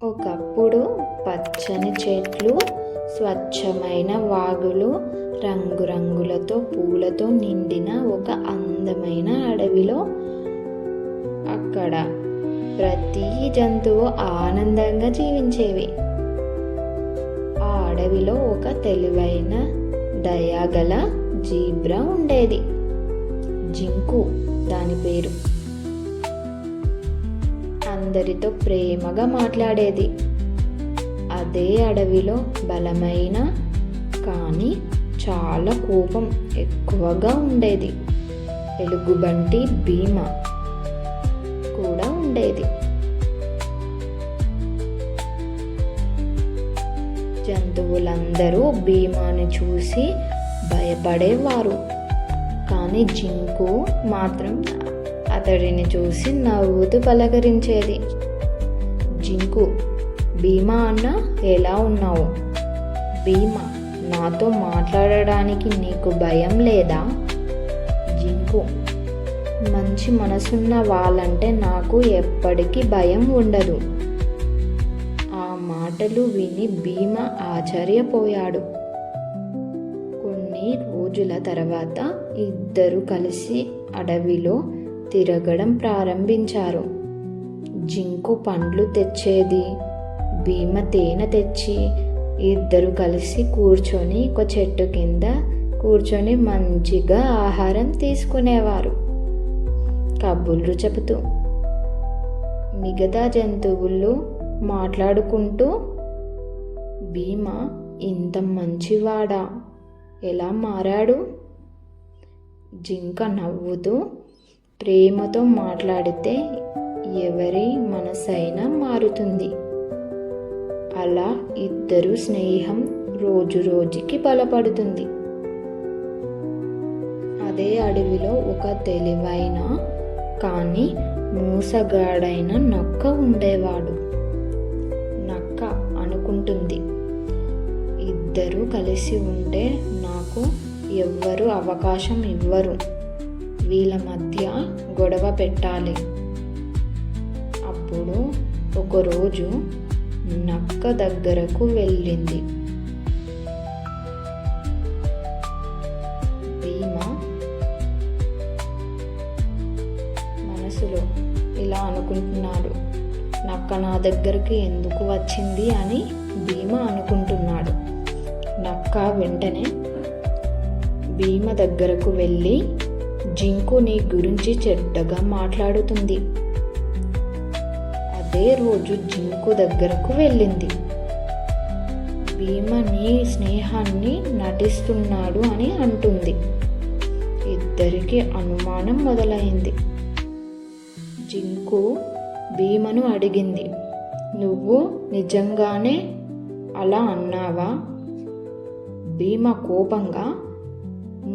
ఒకప్పుడు పచ్చని చెట్లు, స్వచ్ఛమైన వాగులు, రంగురంగులతో పూలతో నిండిన ఒక అందమైన అడవిలో అక్కడ ప్రతి జంతువు ఆనందంగా జీవించేవి. ఆ అడవిలో ఒక తెలివైన దయాగల జీబ్రా ఉండేది. జింకు దాని పేరు. అందరితో ప్రేమగా మాట్లాడేది. అదే అడవిలో బలమైన కానీ చాలా కోపం ఎక్కువగా ఉండేది ఎలుగుబంటి భీమ కూడా ఉండేది. జంతువులందరూ భీమాని చూసి భయపడేవారు. కానీ జింకు మాత్రం అతడిని చూసి నవ్వుతూ పలకరించేది. జింకు, భీమా అన్న, ఎలా ఉన్నావు? భీమా, నాతో మాట్లాడడానికి నీకు భయం లేదా? జింకు, మంచి మనసున్న వాళ్ళంటే నాకు ఎప్పటికీ భయం ఉండదు. ఆ మాటలు విని భీమా ఆశ్చర్యపోయాడు. కొన్ని రోజుల తర్వాత ఇద్దరు కలిసి అడవిలో తిరగడం ప్రారంభించారు. జింకు పండ్లు తెచ్చేది, భీమ తేనె తెచ్చి ఇద్దరు కలిసి కూర్చొని ఒక చెట్టు కింద కూర్చొని మంచిగా ఆహారం తీసుకునేవారు, కబుర్లు చెబుతూ. మిగతా జంతువులు మాట్లాడుకుంటూ, భీమ ఇంత మంచివాడా, ఎలా మారాడు? జింక నవ్వుతూ, ప్రేమతో మాట్లాడితే ఎవరి మనసైనా మారుతుంది. అలా ఇద్దరు స్నేహం రోజు రోజుకి బలపడుతుంది. అదే అడవిలో ఒక తెలివైన కానీ మోసగాడైన నక్క ఉండేవాడు. నక్క అనుకుంటుంది, ఇద్దరు కలిసి ఉంటే నాకు ఎవ్వరు అవకాశం ఇవ్వరు, వీళ్ళ మధ్య గొడవ పెట్టాలి. అప్పుడు ఒకరోజు నక్క దగ్గరకు వెళ్ళింది. భీమ మనసులో ఇలా అనుకుంటున్నాడు, నక్క నా దగ్గరికి ఎందుకు వచ్చింది అని భీమ అనుకుంటున్నాడు. నక్క వెంటనే భీమ దగ్గరకు వెళ్ళి, జింకు నీ గురించి చెడ్డగా మాట్లాడుతుంది. అదే రోజు జింకు దగ్గరకు వెళ్ళింది. భీమ నీ స్నేహాన్ని నటిస్తున్నాడు అని అంటుంది. ఇద్దరికి అనుమానం మొదలైంది. జింకు భీమను అడిగింది, నువ్వు నిజంగానే అలా అన్నావా? భీమ కోపంగా,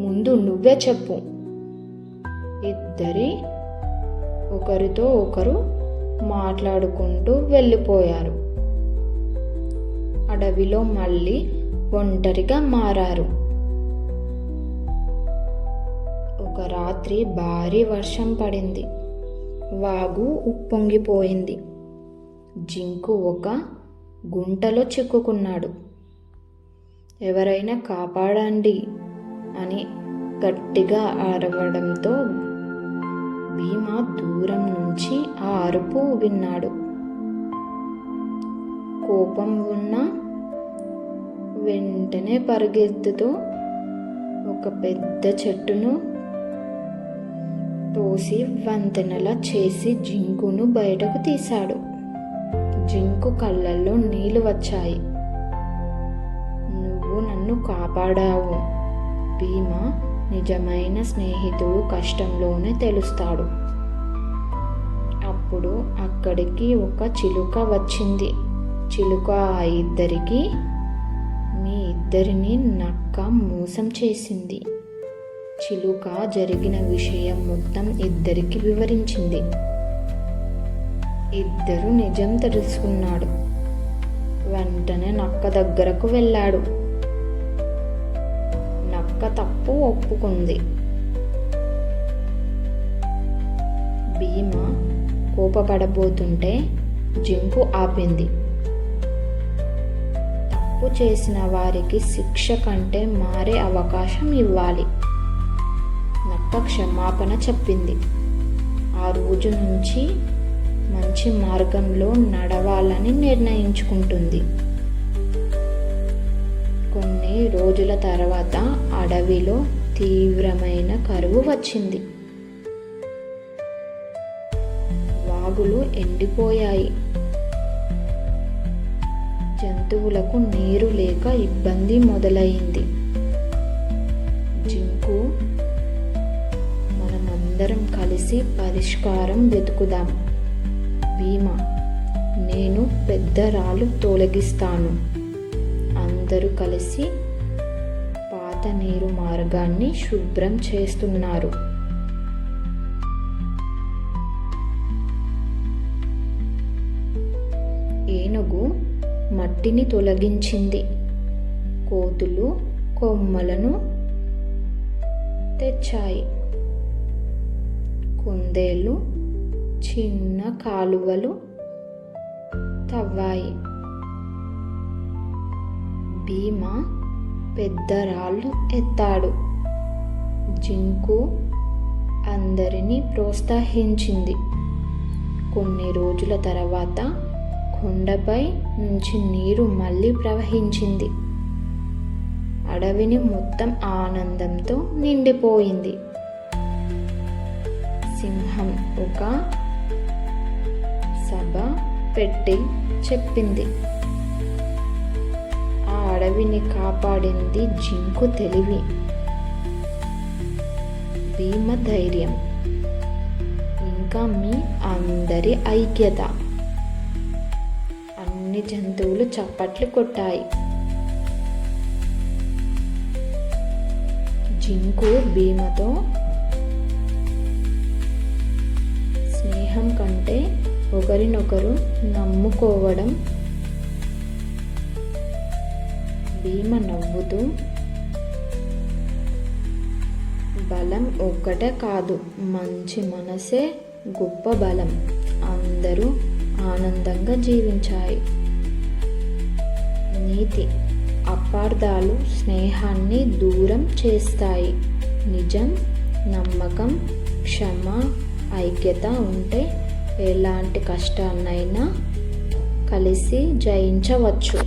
ముందు నువ్వే చెప్పు. ఇద్దరి ఒకరితో ఒకరు మాట్లాడుకుంటూ వెళ్ళిపోయారు. అడవిలో మళ్ళీ ఒంటరిగా మారారు. ఒక రాత్రి భారీ వర్షం పడింది. వాగు ఉప్పొంగిపోయింది. జింకు ఒక గుంటలో చిక్కుకున్నాడు. ఎవరైనా కాపాడండి అని గట్టిగా అరవడంతో భీమ దూరం నుంచి ఆ అరుపు విన్నాడు. కోపం ఉన్న వెంటనే పరిగెత్తుతూ ఒక పెద్ద చెట్టును తోసి వంతెనలా చేసి జింకును బయటకు తీశాడు. జింకు కళ్ళల్లో నీళ్లు వచ్చాయి. నువ్వు నన్ను కాపాడావు. భీమ నిజమైన స్నేహితుడు కష్టంలోనే తెలుస్తాడు. అప్పుడు అక్కడికి ఒక చిలుక వచ్చింది. చిలుక ఆ ఇద్దరికి, మీ ఇద్దరిని నక్క మోసం చేసింది. చిలుక జరిగిన విషయం మొత్తం ఇద్దరికి వివరించింది. ఇద్దరు నిజం తెలుసుకున్నాడు. వెంటనే నక్క దగ్గరకు వెళ్ళాడు. నక్క తప్పు ఒప్పుకుంది. భీమ కోపపడబోతుంటే జింకు ఆపింది. తప్పు చేసిన వారికి శిక్ష కంటే మారే అవకాశం ఇవ్వాలి. నక్క క్షమాపణ చెప్పింది. ఆ రోజు నుంచి మంచి మార్గంలో నడవాలని నిర్ణయించుకుంటుంది. కొన్ని రోజుల తర్వాత అడవిలో తీవ్రమైన కరువు వచ్చింది. వాగులు ఎండిపోయాయి. జంతువులకు నీరు లేక ఇబ్బంది మొదలైంది. జింకు, మనమందరం కలిసి పరిష్కారం వెతుకుదాం. భీమా, నేను పెద్ద రాళ్ళు తొలగిస్తాను. అందరూ కలిసి పాత నీరు మార్గాన్ని శుభ్రం చేస్తున్నారు. ఏనుగు మట్టిని తొలగించింది. కోతులు కొమ్మలను తెచ్చాయి. కుందేళ్ళు చిన్న కాలువలు తవ్వాయి. భీమా పెద్ద రాళ్ళు ఎత్తాడు. జింకు అందరినీ ప్రోత్సహించింది. కొన్ని రోజుల తర్వాత కొండపై నుంచి నీరు మళ్ళీ ప్రవహించింది. అడవిని మొత్తం ఆనందంతో నిండిపోయింది. సింహం ఒక సభ పెట్టి చెప్పింది, ఆ అడవిని కాపాడింది జింకు తెలివి, భీమ ధైర్యం, ఇంకా మీ అందరి ఐక్యత. అన్ని జంతువులు చప్పట్లు కొట్టాయి. జింకు భీమతో స్నేహం కంటే ఒకరినొకరు నమ్ముకోవడం. భీమ నవ్వుతూ, బలం ఒక్కటే కాదు, మంచి మనసే గొప్ప బలం. అందరూ ఆనందంగా జీవించాయి. నీతి: అపార్థాలు స్నేహాన్ని దూరం చేస్తాయి. నిజం, నమ్మకం, క్షమ, ఐక్యత ఉంటే ఎలాంటి కష్టాన్నైనా కలిసి జయించవచ్చు.